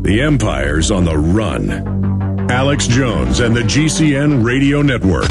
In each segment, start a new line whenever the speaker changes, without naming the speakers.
The empire's on the run. Alex Jones and the GCN Radio Network.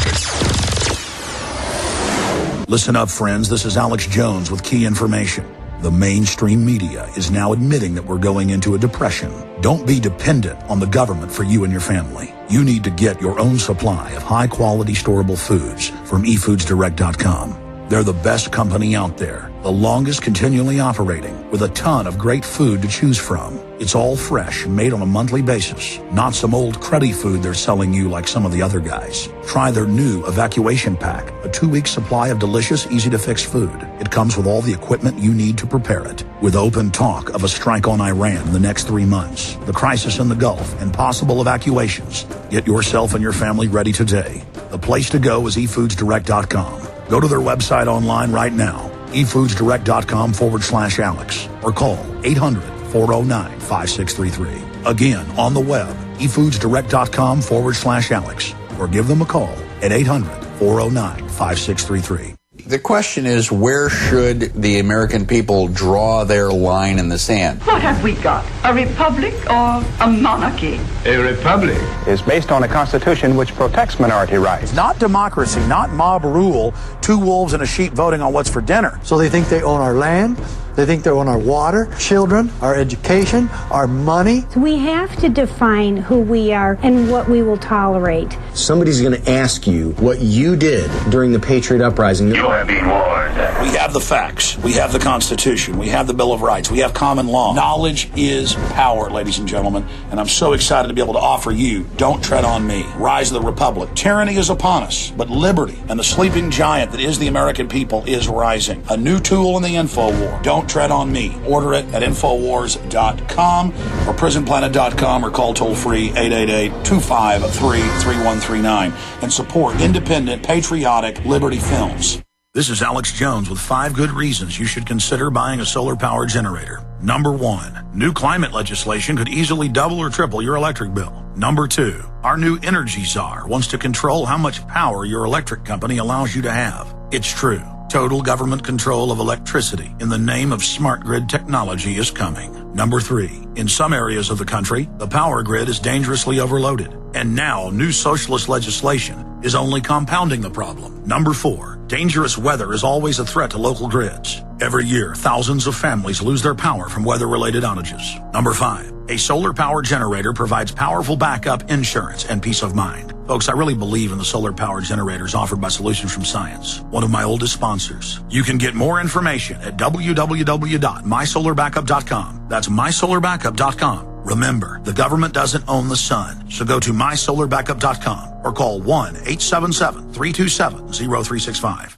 Listen up, friends. This is Alex Jones with key information. The mainstream media is now admitting that we're going into a depression. Don't be dependent on the government for you and your family. You need to get your own supply of high-quality storable foods from efoodsdirect.com. They're the best company out there, the longest continually operating, with a ton of great food to choose from. It's all fresh, made on a monthly basis, not some old cruddy food they're selling you like some of the other guys. Try their new evacuation pack, a 2-week supply of delicious, easy-to-fix food. It comes with all the equipment you need to prepare it. With open talk of a strike on Iran in the next 3 months, the crisis in the Gulf, and possible evacuations, get yourself and your family ready today. The place to go is efoodsdirect.com. Go to their website online right now, efoodsdirect.com/Alex, or call 800-409-5633. Again, on the web, efoodsdirect.com/Alex, or give them a call at 800-409-5633.
The question is, where should the American people draw their line in the sand?
What have we got? A republic or a monarchy?
A republic is based on a constitution which protects minority rights.
Not democracy, not mob rule, 2 wolves and a sheep voting on what's for dinner.
So they think they own our land, they think they own our water, children, our education, our money.
We have to define who we are and what we will tolerate.
Somebody's going to ask you what you did during the Patriot Uprising.
You have been warned.
We have the facts. We have the Constitution. We have the Bill of Rights. We have common law. Knowledge is power, ladies and gentlemen, and I'm so excited to be able to offer you Don't Tread on Me, Rise of the Republic. Tyranny is upon us, but liberty and the sleeping giant that is the American people is rising. A new tool in the info war. Don't Tread on Me. Order it at Infowars.com or PrisonPlanet.com, or call toll-free 888-253-3139 and support independent, patriotic Liberty films. This is Alex Jones with 5 good reasons you should consider buying a solar power generator. Number 1, new climate legislation could easily double or triple your electric bill. Number 2, our new energy czar wants to control how much power your electric company allows you to have. It's true. Total government control of electricity in the name of smart grid technology is coming. Number 3, in some areas of the country, the power grid is dangerously overloaded. And now new socialist legislation is only compounding the problem. Number 4, dangerous weather is always a threat to local grids. Every year, thousands of families lose their power from weather-related outages. Number 5, a solar power generator provides powerful backup insurance and peace of mind. Folks, I really believe in the solar power generators offered by Solutions from Science, one of my oldest sponsors. You can get more information at www.mysolarbackup.com. That's mysolarbackup.com. Remember, the government doesn't own the sun, so go to mysolarbackup.com or call 1-877-327-0365.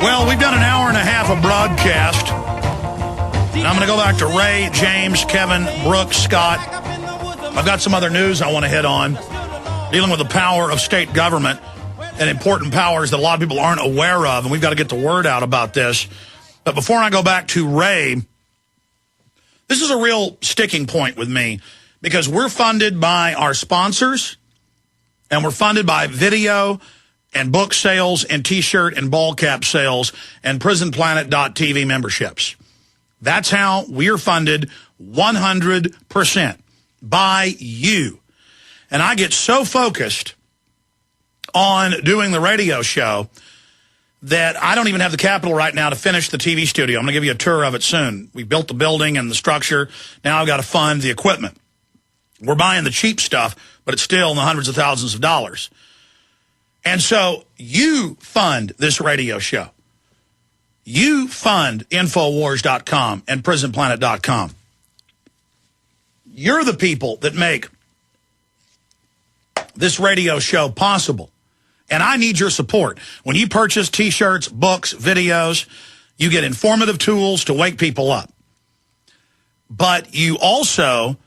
Well, we've done an hour and a half of broadcast, and I'm going to go back to Ray, James, Kevin, Brooks, Scott. I've got some other news I want to hit on, dealing with the power of state government and important powers that a lot of people aren't aware of, and we've got to get the word out about this. But before I go back to Ray, this is a real sticking point with me, because we're funded by our sponsors, and we're funded by video and book sales and T-shirt and ball cap sales and PrisonPlanet.tv memberships. That's how we're funded 100% by you. And I get so focused on doing the radio show that I don't even have the capital right now to finish the TV studio. I'm going to give you a tour of it soon. We built the building and the structure. Now I've got to fund the equipment. We're buying the cheap stuff, but it's still in the hundreds of thousands of dollars. And so you fund this radio show. You fund Infowars.com and PrisonPlanet.com. You're the people that make this radio show possible. And I need your support. When you purchase T-shirts, books, videos, you get informative tools to wake people up. But you also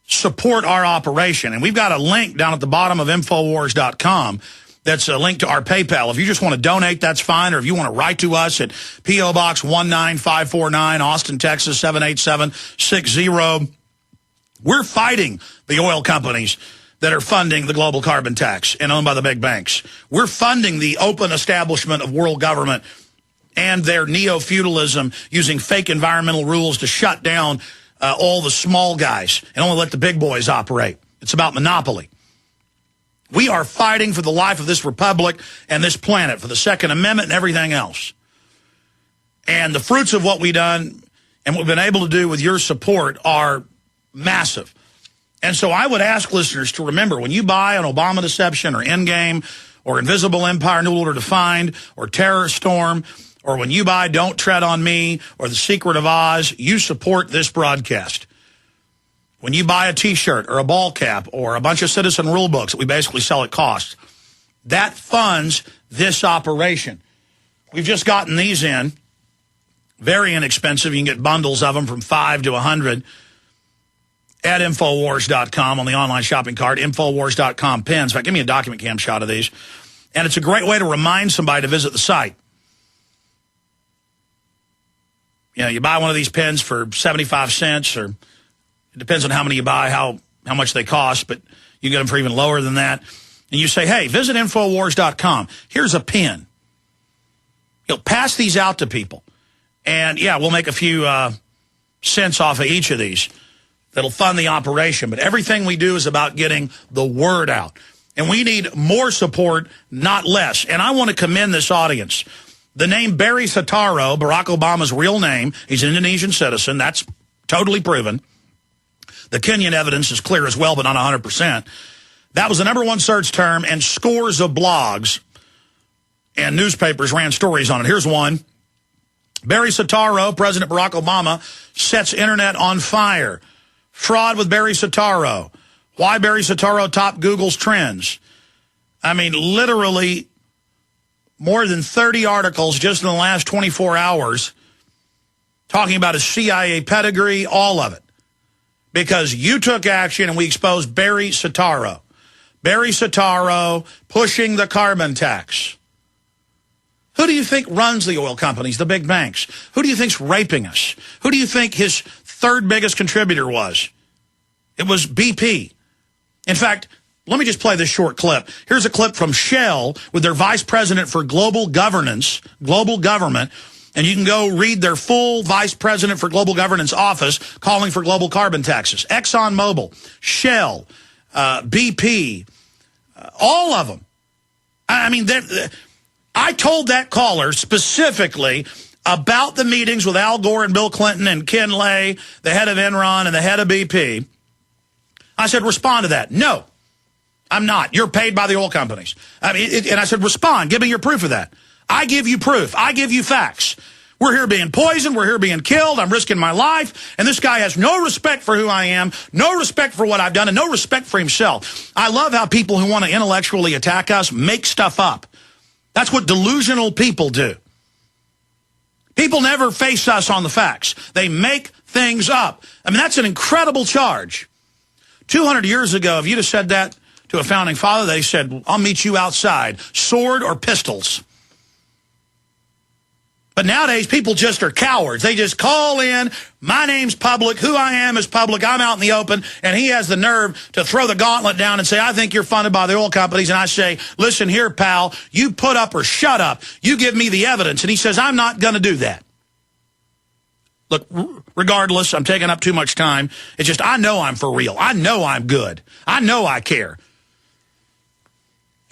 support our operation. And we've got a link down at the bottom of Infowars.com that's a link to our PayPal. If you just want to donate, that's fine. Or if you want to write to us at P.O. Box 19549, Austin, Texas, 78760. We're fighting the oil companies that are funding the global carbon tax and owned by the big banks. We're funding the open establishment of world government and their neo-feudalism using fake environmental rules to shut down all the small guys and only let the big boys operate. It's about monopoly. We are fighting for the life of this republic and this planet, for the Second Amendment and everything else. And the fruits of what we've done and what we've been able to do with your support are massive. And so I would ask listeners to remember, when you buy an Obama Deception or Endgame or Invisible Empire, New Order Defined, or Terror Storm, or when you buy Don't Tread on Me or The Secret of Oz, you support this broadcast. When you buy a T-shirt or a ball cap or a bunch of Citizen Rule books that we basically sell at cost, that funds this operation. We've just gotten these in. Very inexpensive. You can get bundles of them from $5 to $100 at Infowars.com on the online shopping cart, Infowars.com pins. In fact, give me a document cam shot of these. And it's a great way to remind somebody to visit the site. You know, you buy one of these pins for 75 cents, or it depends on how many you buy, how much they cost, but you get them for even lower than that. And you say, hey, visit Infowars.com. Here's a pin. You'll pass these out to people. And, yeah, we'll make a few cents off of each of these that'll fund the operation. But everything we do is about getting the word out. And we need more support, not less. And I want to commend this audience. The name Barry Soetoro, Barack Obama's real name, he's an Indonesian citizen. That's totally proven. The Kenyan evidence is clear as well, but not 100%. That was the #1 search term, and scores of blogs and newspapers ran stories on it. Here's one. Barry Soetoro, President Barack Obama, sets internet on fire. Fraud with Barry Soetoro. Why Barry Soetoro topped Google's trends. I mean, literally more than 30 articles just in the last 24 hours talking about his CIA pedigree, all of it. Because you took action and we exposed Barry Soetoro. Barry Soetoro pushing the carbon tax. Who do you think runs the oil companies, the big banks? Who do you think's raping us? Who do you think his third biggest contributor was? It was BP. In fact, let me just play this short clip. Here's a clip from Shell with their vice president for global governance, global government. And you can go read their full vice president for global governance office calling for global carbon taxes. ExxonMobil, Shell, BP, all of them. I mean, I told that caller specifically about the meetings with Al Gore and Bill Clinton and Ken Lay, the head of Enron and the head of BP. I said, respond to that. No, I'm not. You're paid by the oil companies. I mean, and I said, respond. Give me your proof of that. I give you proof. I give you facts. We're here being poisoned. We're here being killed. I'm risking my life. And this guy has no respect for who I am, no respect for what I've done, and no respect for himself. I love how people who want to intellectually attack us make stuff up. That's what delusional people do. People never face us on the facts. They make things up. I mean, that's an incredible charge. 200 years ago, if you'd have said that to a founding father, they said, I'll meet you outside, sword or pistols. But nowadays, people just are cowards. They just call in, my name's public, who I am is public, I'm out in the open, and he has the nerve to throw the gauntlet down and say, I think you're funded by the oil companies. And I say, listen here, pal, you put up or shut up. You give me the evidence. And he says, I'm not going to do that. Look, regardless, I'm taking up too much time. It's just, I know I'm for real. I know I'm good. I know I care.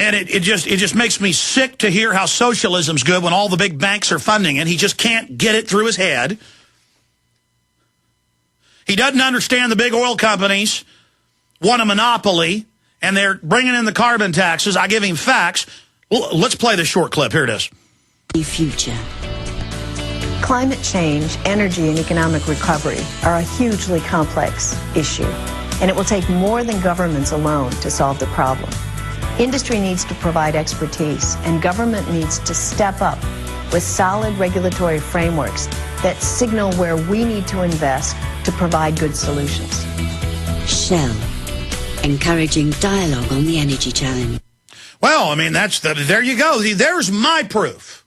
And it just makes me sick to hear how socialism's good when all the big banks are funding it. He just can't get it through his head. He doesn't understand the big oil companies want a monopoly, and they're bringing in the carbon taxes. I give him facts. Well, let's play this short clip. Here it is.
Future. Climate change, energy, and economic recovery are a hugely complex issue, and it will take more than governments alone to solve the problem. Industry needs to provide expertise, and government needs to step up with solid regulatory frameworks that signal where we need to invest to provide good solutions.
Shell, encouraging dialogue on the energy challenge. Well,
I mean, there you go. There's my proof.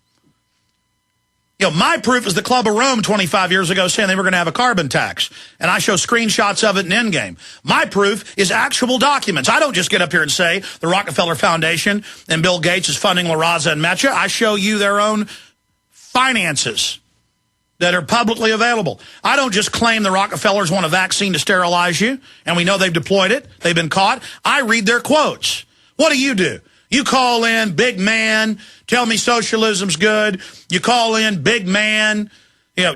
You know, my proof is the Club of Rome 25 years ago saying they were going to have a carbon tax. And I show screenshots of it in Endgame. My proof is actual documents. I don't just get up here and say the Rockefeller Foundation and Bill Gates is funding La Raza and Metcha. I show you their own finances that are publicly available. I don't just claim the Rockefellers want a vaccine to sterilize you, and we know they've deployed it. They've been caught. I read their quotes. What do? You call in, big man, tell me socialism's good. You call in, big man,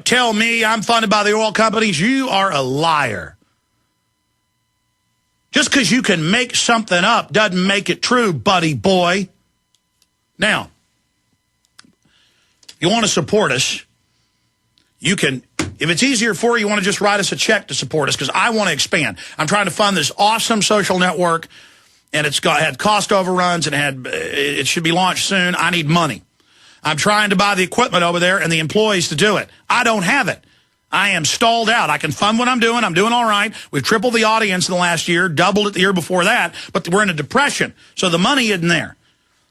tell me I'm funded by the oil companies. You are a liar. Just because you can make something up doesn't make it true, buddy boy. Now, you want to support us, you can, if it's easier for you, you want to just write us a check to support us, because I want to expand. I'm trying to fund this awesome social network, and it's had cost overruns, and it should be launched soon. I need money. I'm trying to buy the equipment over there and the employees to do it. I don't have it. I am stalled out. I can fund what I'm doing. I'm doing all right. We've tripled the audience in the last year, doubled it the year before that, but we're in a depression, so the money isn't there.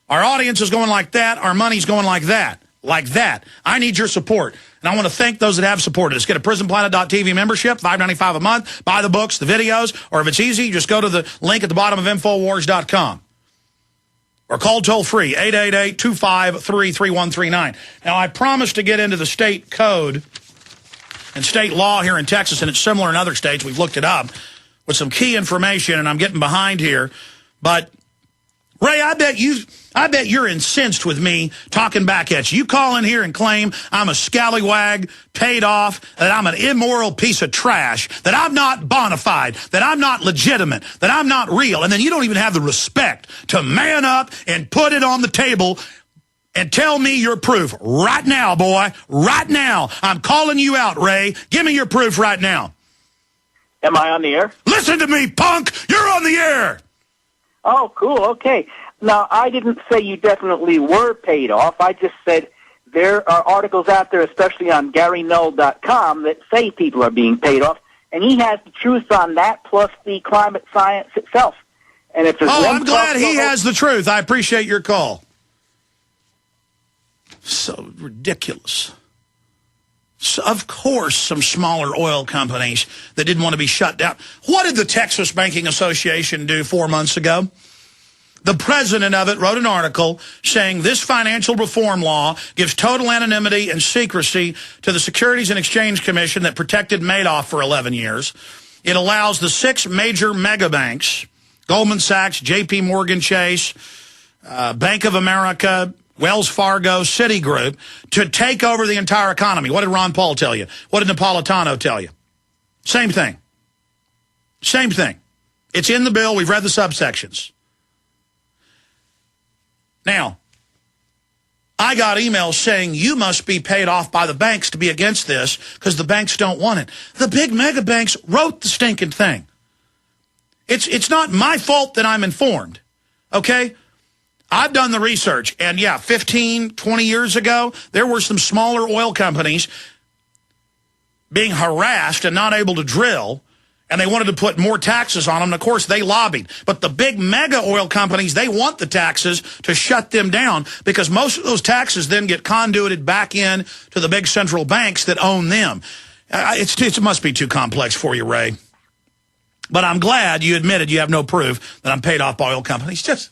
Our audience is going like that. Our money's going like that. Like that. I need your support. And I want to thank those that have supported us. Get a prisonplanet.tv membership, $5.95 a month. Buy the books, the videos, or if it's easy, just go to the link at the bottom of Infowars.com. Or call toll-free, 888-253-3139. Now, I promised to get into the state code and state law here in Texas, and it's similar in other states. We've looked it up with some key information, and I'm getting behind here. But, Ray, I bet you're incensed with me talking back at you. You call in here and claim I'm a scallywag, paid off, that I'm an immoral piece of trash, that I'm not bona fide, that I'm not legitimate, that I'm not real. And then you don't even have the respect to man up and put it on the table and tell me your proof. Right now, boy. Right now. I'm calling you out, Ray. Give me your proof right now.
Am I on the air?
Listen to me, punk. You're on the air.
Oh, cool. Okay. Now, I didn't say you definitely were paid off. I just said there are articles out there, especially on GaryNull.com, that say people are being paid off, and he has the truth on that, plus the climate science itself. And if
I'm glad he has the truth. I appreciate your call. So ridiculous. So, of course, some smaller oil companies that didn't want to be shut down. What did the Texas Banking Association do 4 months ago? The president of it wrote an article saying this financial reform law gives total anonymity and secrecy to the Securities and Exchange Commission that protected Madoff for 11 years. It allows the 6 major mega banks, Goldman Sachs, J.P. Morgan Chase, Bank of America, Wells Fargo, Citigroup, to take over the entire economy. What did Ron Paul tell you? What did Napolitano tell you? Same thing. Same thing. It's in the bill. We've read the subsections. Now, I got emails saying you must be paid off by the banks to be against this because the banks don't want it. The big mega banks wrote the stinking thing. It's not my fault that I'm informed, okay? I've done the research, and yeah, 15, 20 years ago, there were some smaller oil companies being harassed and not able to drill, and they wanted to put more taxes on them, and of course they lobbied. But the big mega oil companies, they want the taxes to shut them down because most of those taxes then get conduited back in to the big central banks that own them. It must be too complex for you, Ray. But I'm glad you admitted you have no proof that I'm paid off by oil companies.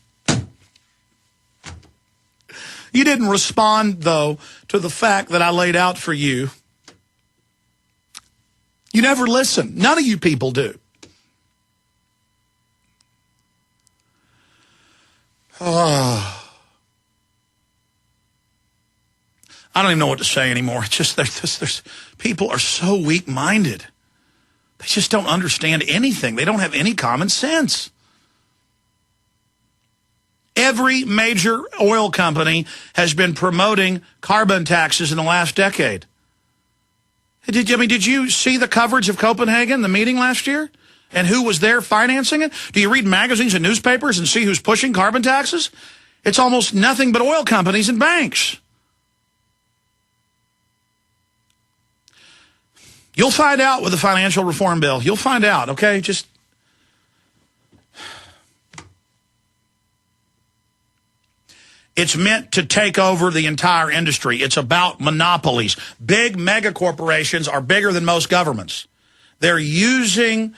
You didn't respond, though, to the fact that I laid out for you. You never listen. None of you people do. Oh. I don't even know what to say anymore. It's just there's people are so weak-minded. They just don't understand anything. They don't have any common sense. Every major oil company has been promoting carbon taxes in the last decade. Did you see the coverage of Copenhagen, the meeting last year? And who was there financing it? Do you read magazines and newspapers and see who's pushing carbon taxes? It's almost nothing but oil companies and banks. You'll find out with the financial reform bill. You'll find out, okay? Just... It's meant to take over the entire industry. It's about monopolies. Big mega corporations are bigger than most governments. They're using